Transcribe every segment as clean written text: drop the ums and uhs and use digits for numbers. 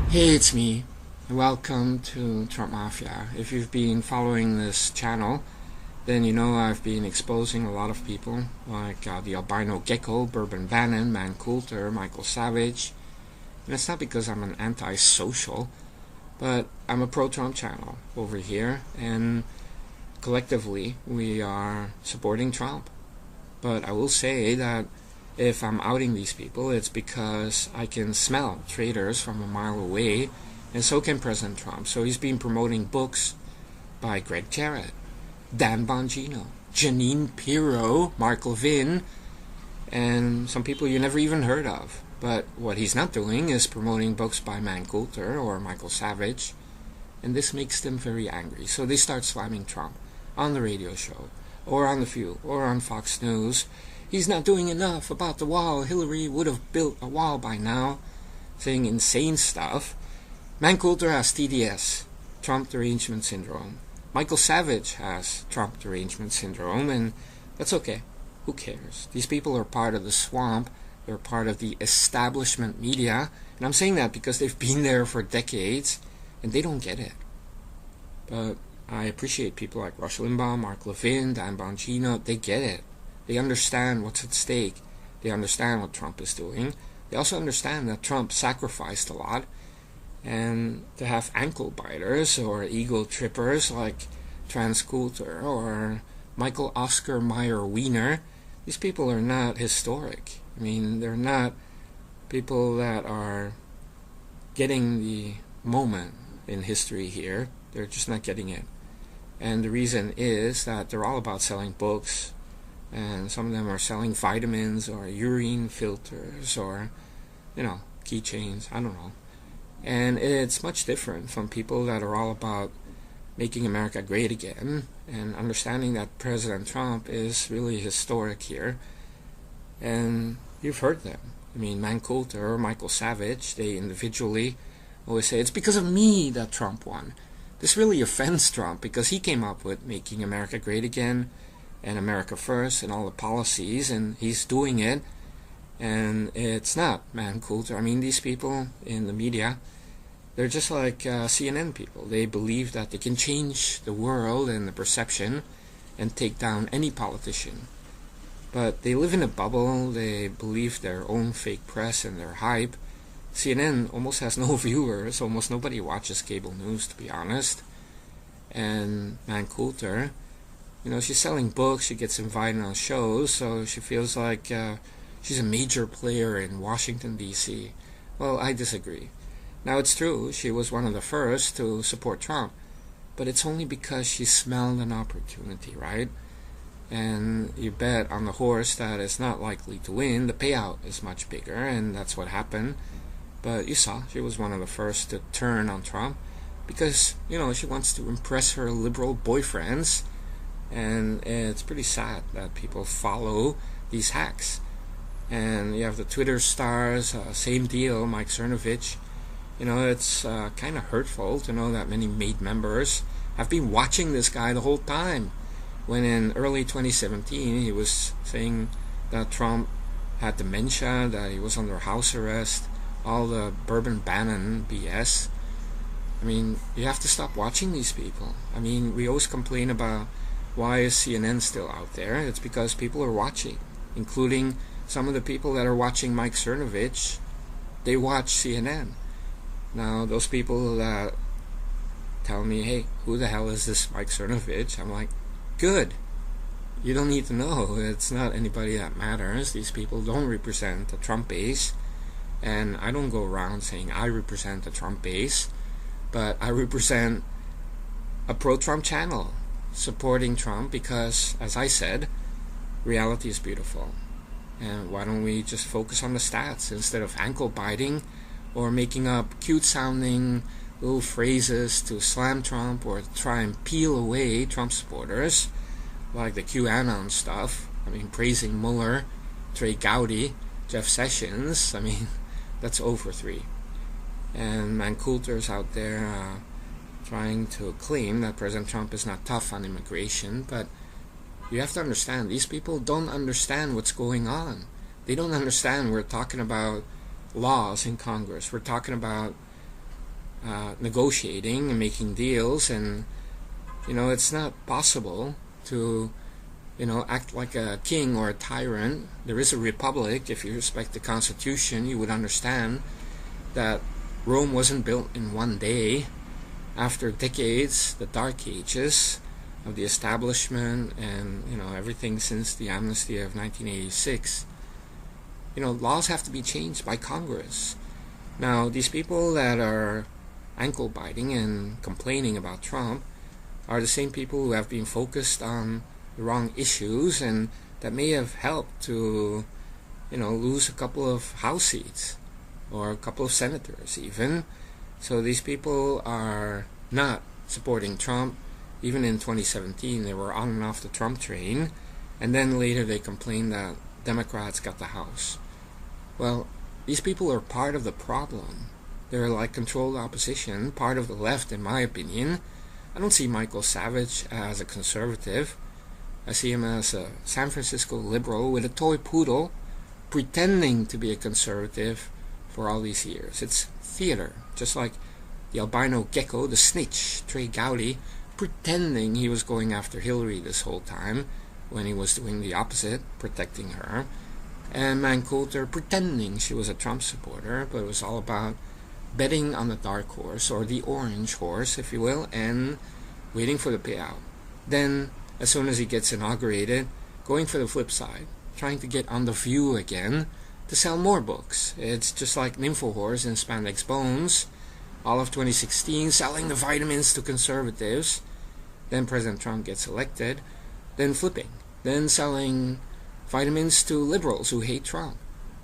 Hey, it's me. Welcome to Trump Mafia. If you've been following this channel, then you know I've been exposing a lot of people like the albino gecko, Bourbon Bannon, Man Coulter, Michael Savage. And it's not because I'm an anti-social, but I'm a pro-Trump channel over here, and collectively we are supporting Trump. But I will say that if I'm outing these people, it's because I can smell traitors from a mile away, and so can President Trump. So he's been promoting books by Greg Jarrett, Dan Bongino, Janine Pirro, Mark Levin, and some people you never even heard of. But what he's not doing is promoting books by Man Coulter or Michael Savage, and this makes them very angry. So they start slamming Trump on the radio show, or on The View, or on Fox News. He's not doing enough about the wall. Hillary would have built a wall by now. Saying insane stuff. Man Coulter has TDS, Trump Derangement Syndrome. Michael Savage has Trump Derangement Syndrome, and that's okay. Who cares? These people are part of the swamp. They're part of the establishment media. And I'm saying that because they've been there for decades, and they don't get it. But I appreciate people like Rush Limbaugh, Mark Levin, Dan Bongino. They get it. They understand what's at stake. They understand what Trump is doing. They also understand that Trump sacrificed a lot. And to have ankle biters or ego trippers like Trans Coulter or Michael Oscar Meyer Wiener, these people are not historic. I mean, they're not people that are getting the moment in history here. They're just not getting it. And the reason is that they're all about selling books, and some of them are selling vitamins or urine filters or, keychains. I don't know. And it's much different from people that are all about making America great again and understanding that President Trump is really historic here. And you've heard them. I mean, Man Coulter or Michael Savage, they individually always say, it's because of me that Trump won. This really offends Trump because he came up with making America great again and America First and all the policies, and he's doing it, and it's not Man Coulter. I mean, these people in the media, they're just like CNN people. They believe that they can change the world and the perception and take down any politician. But they live in a bubble. They believe their own fake press and their hype. CNN almost has no viewers. Almost nobody watches cable news, to be honest. And Man Coulter, she's selling books, she gets invited on shows, so she feels like she's a major player in Washington, D.C. Well, I disagree. Now, it's true, she was one of the first to support Trump, but it's only because she smelled an opportunity, right? And you bet on the horse that is not likely to win. The payout is much bigger, and that's what happened. But you saw, she was one of the first to turn on Trump because, she wants to impress her liberal boyfriends. And it's pretty sad that people follow these hacks. And you have the Twitter stars, same deal, Mike Cernovich. It's kind of hurtful to know that many MAID members have been watching this guy the whole time. When in early 2017, he was saying that Trump had dementia, that he was under house arrest, all the Bourbon Bannon BS. I mean, you have to stop watching these people. I mean, we always complain about why is CNN still out there? It's because people are watching, including some of the people that are watching Mike Cernovich. They watch CNN. Now, those people that tell me, hey, who the hell is this Mike Cernovich? I'm like, good. You don't need to know. It's not anybody that matters. These people don't represent the Trump base. And I don't go around saying I represent the Trump base, but I represent a pro-Trump channel supporting Trump because, as I said, reality is beautiful. And why don't we just focus on the stats instead of ankle biting or making up cute sounding little phrases to slam Trump or try and peel away Trump supporters, like the QAnon stuff. I mean, praising Mueller, Trey Gowdy, Jeff Sessions. I mean, that's over 3. And Man Coulter's out there trying to claim that President Trump is not tough on immigration, but you have to understand, these people don't understand what's going on. They don't understand we're talking about laws in Congress. We're talking about negotiating and making deals, and it's not possible to act like a king or a tyrant. There is a republic. If you respect the Constitution, you would understand that Rome wasn't built in one day. After decades, the Dark Ages of the establishment, and everything since the amnesty of 1986, laws have to be changed by Congress. Now, these people that are ankle biting and complaining about Trump are the same people who have been focused on the wrong issues, and that may have helped to lose a couple of House seats or a couple of senators even. So these people are not supporting Trump. Even in 2017, they were on and off the Trump train, and then later they complained that Democrats got the House. Well, these people are part of the problem. They're like controlled opposition, part of the left in my opinion. I don't see Michael Savage as a conservative. I see him as a San Francisco liberal with a toy poodle pretending to be a conservative for all these years. It's theater, just like the albino gecko, the snitch, Trey Gowdy, pretending he was going after Hillary this whole time when he was doing the opposite, protecting her. And Coulter pretending she was a Trump supporter, but it was all about betting on the dark horse, or the orange horse, if you will, and waiting for the payout. Then, as soon as he gets inaugurated, going for the flip side, trying to get on The View again to sell more books. It's just like Nymphowhores and Spandex Bones, all of 2016, selling the vitamins to conservatives. Then President Trump gets elected, then flipping, then selling vitamins to liberals who hate Trump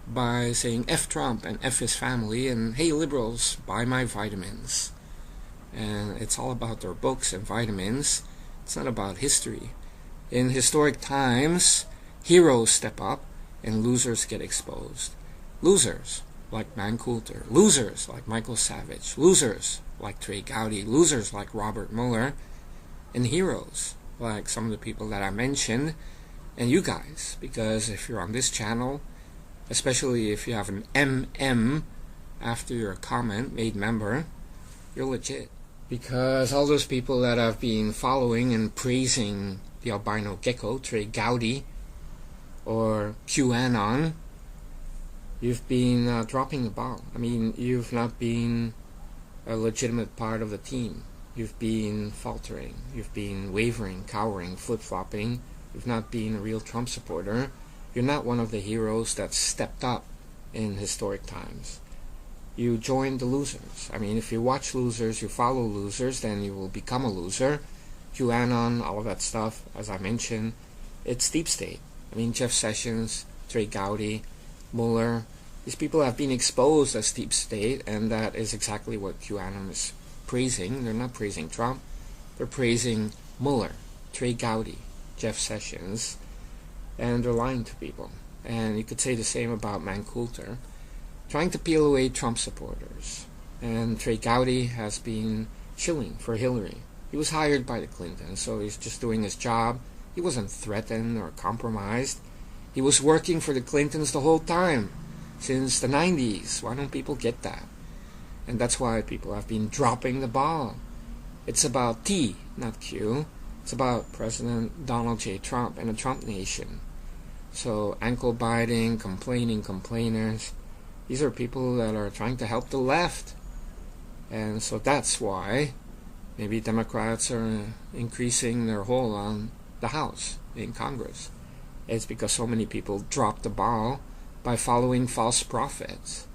by saying F Trump and F his family, and hey liberals, buy my vitamins. And it's all about their books and vitamins. It's not about history. In historic times, heroes step up and losers get exposed. Losers like Coulter, losers like Michael Savage, losers like Trey Gowdy, losers like Robert Mueller, and heroes like some of the people that I mentioned, and you guys, because if you're on this channel, especially if you have an MM after your comment, made member, you're legit. Because all those people that have been following and praising the albino gecko, Trey Gowdy, or QAnon, you've been dropping the ball. I mean, you've not been a legitimate part of the team. You've been faltering. You've been wavering, cowering, flip-flopping. You've not been a real Trump supporter. You're not one of the heroes that stepped up in historic times. You joined the losers. I mean, if you watch losers, you follow losers, then you will become a loser. QAnon, all of that stuff, as I mentioned, it's deep state. I mean, Jeff Sessions, Trey Gowdy, Mueller, these people have been exposed as deep state, and that is exactly what QAnon is praising. They're not praising Trump. They're praising Mueller, Trey Gowdy, Jeff Sessions, and they're lying to people. And you could say the same about Coulter, trying to peel away Trump supporters. And Trey Gowdy has been chilling for Hillary. He was hired by the Clintons, so he's just doing his job. He wasn't threatened or compromised. He was working for the Clintons the whole time, since the 90s. Why don't people get that? And that's why people have been dropping the ball. It's about T, not Q. It's about President Donald J. Trump and the Trump Nation. So ankle biting, complaining complainers, these are people that are trying to help the left. And so that's why maybe Democrats are increasing their hold on the House in Congress. It's because so many people dropped the ball by following false prophets.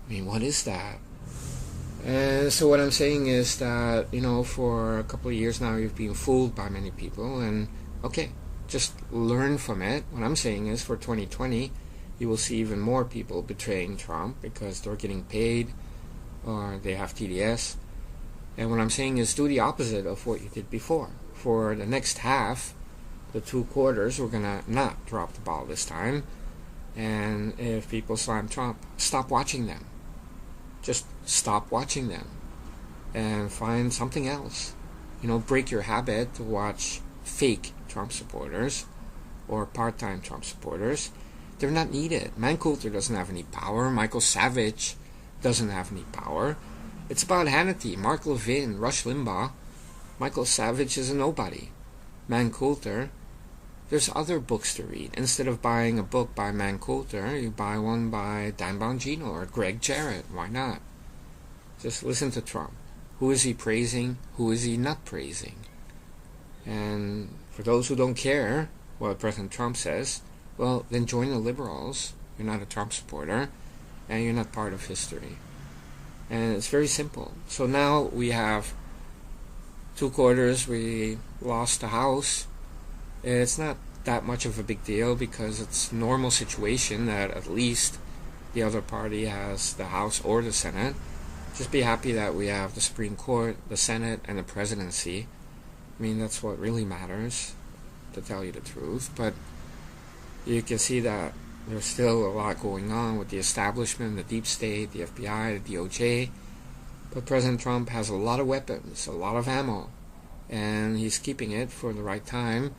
I mean, what is that? And so what I'm saying is that, for a couple of years now, you've been fooled by many people, and okay, just learn from it. What I'm saying is for 2020, you will see even more people betraying Trump because they're getting paid or they have TDS. And what I'm saying is do the opposite of what you did before. For the next half, the 2 quarters, we're going to not drop the ball this time. And if people slam Trump, stop watching them. Just stop watching them and find something else. Break your habit to watch fake Trump supporters or part-time Trump supporters. They're not needed. Coulter doesn't have any power. Michael Savage doesn't have any power. It's about Hannity, Mark Levin, Rush Limbaugh. Michael Savage is a nobody. Coulter. There's other books to read. Instead of buying a book by Coulter, you buy one by Dan Bongino or Greg Jarrett. Why not? Just listen to Trump. Who is he praising? Who is he not praising? And for those who don't care what President Trump says, well, then join the liberals. You're not a Trump supporter, and you're not part of history. And it's very simple. So now we have 2 quarters. We lost the House. It's not that much of a big deal because it's a normal situation that at least the other party has the House or the Senate. Just be happy that we have the Supreme Court, the Senate, and the presidency. I mean, that's what really matters, to tell you the truth. But you can see that there's still a lot going on with the establishment, the deep state, the FBI, the DOJ. But President Trump has a lot of weapons, a lot of ammo, and he's keeping it for the right time.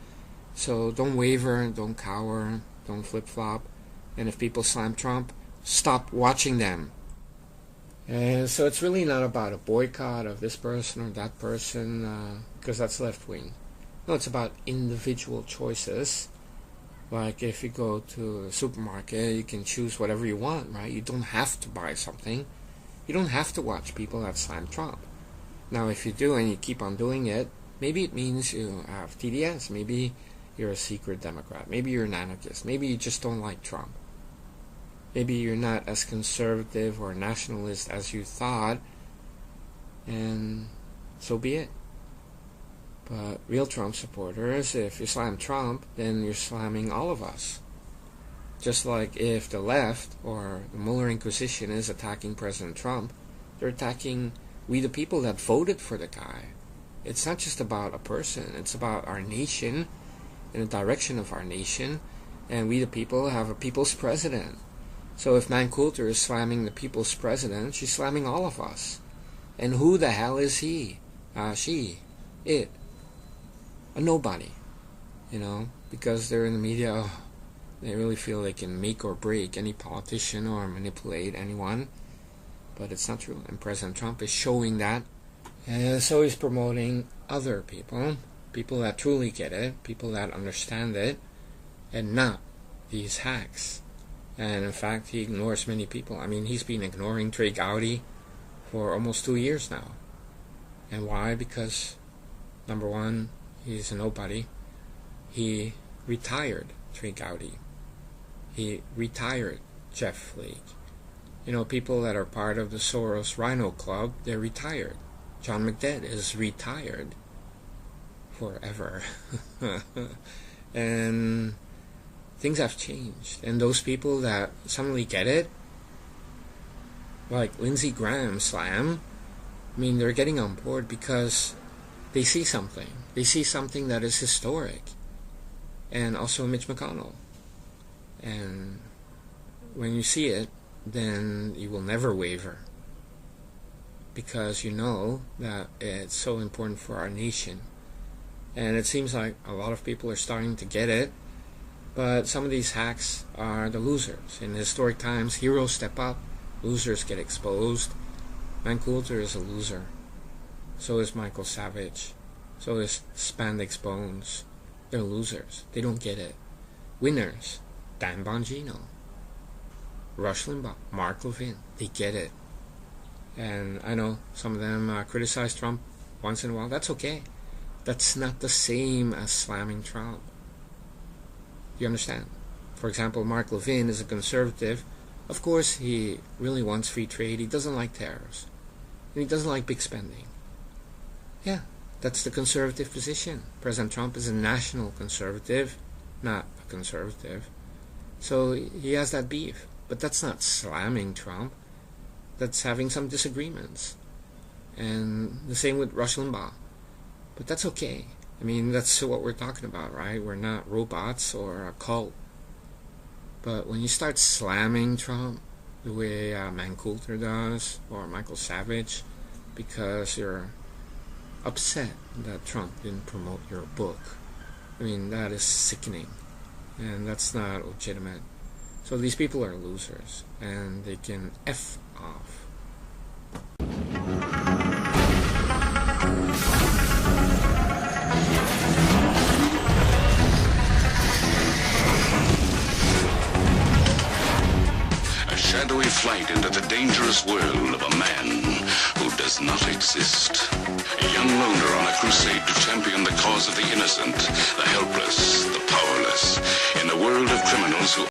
So don't waver, don't cower, don't flip-flop. And if people slam Trump, stop watching them. And so it's really not about a boycott of this person or that person, because that's left-wing. No, it's about individual choices. Like if you go to a supermarket, you can choose whatever you want, right? You don't have to buy something. You don't have to watch people that slam Trump. Now, if you do and you keep on doing it, maybe it means you have TDS. Maybe you're a secret Democrat. Maybe you're an anarchist. Maybe you just don't like Trump. Maybe you're not as conservative or nationalist as you thought, and so be it. But real Trump supporters, if you slam Trump, then you're slamming all of us. Just like if the left or the Mueller Inquisition is attacking President Trump, they're attacking we the people that voted for the guy. It's not just about a person, it's about our nation and the direction of our nation, and we the people have a people's president. So if Coulter is slamming the people's president, she's slamming all of us. And who the hell is he? She? It? A nobody. You know? Because they're in the media, they really feel they can make or break any politician or manipulate anyone. But it's not true. And President Trump is showing that. And so he's promoting other people. People that truly get it. People that understand it. And not these hacks. And in fact, he ignores many people. I mean, he's been ignoring Trey Gowdy for almost 2 years now. And why? Because, number one, he's a nobody. He retired Trey Gowdy. He retired Jeff Flake. You know, people that are part of the Soros Rhino Club, they're retired. John McDead is retired forever. And things have changed, and those people that suddenly get it, like Lindsey Graham slam, I mean, they're getting on board because they see something. They see something that is historic. And also Mitch McConnell. And when you see it, then you will never waver, because you know that it's so important for our nation. And it seems like a lot of people are starting to get it. But some of these hacks are the losers. In historic times, heroes step up, losers get exposed. Coulter is a loser. So is Michael Savage. So is Spandex Bones. They're losers. They don't get it. Winners, Dan Bongino, Rush Limbaugh, Mark Levin. They get it. And I know some of them criticize Trump once in a while. That's okay. That's not the same as slamming Trump. You understand? For example, Mark Levin is a conservative. Of course, he really wants free trade. He doesn't like tariffs. And he doesn't like big spending. Yeah, that's the conservative position. President Trump is a national conservative, not a conservative. So he has that beef. But that's not slamming Trump. That's having some disagreements. And the same with Rush Limbaugh. But that's okay. I mean, that's what we're talking about, right? We're not robots or a cult. But when you start slamming Trump the way Coulter does, or Michael Savage, because you're upset that Trump didn't promote your book, I mean, that is sickening. And that's not legitimate. So these people are losers, and they can F off. shadowy flight into the dangerous world of a man who does not exist. A young loner on a crusade to champion the cause of the innocent, the helpless, the powerless.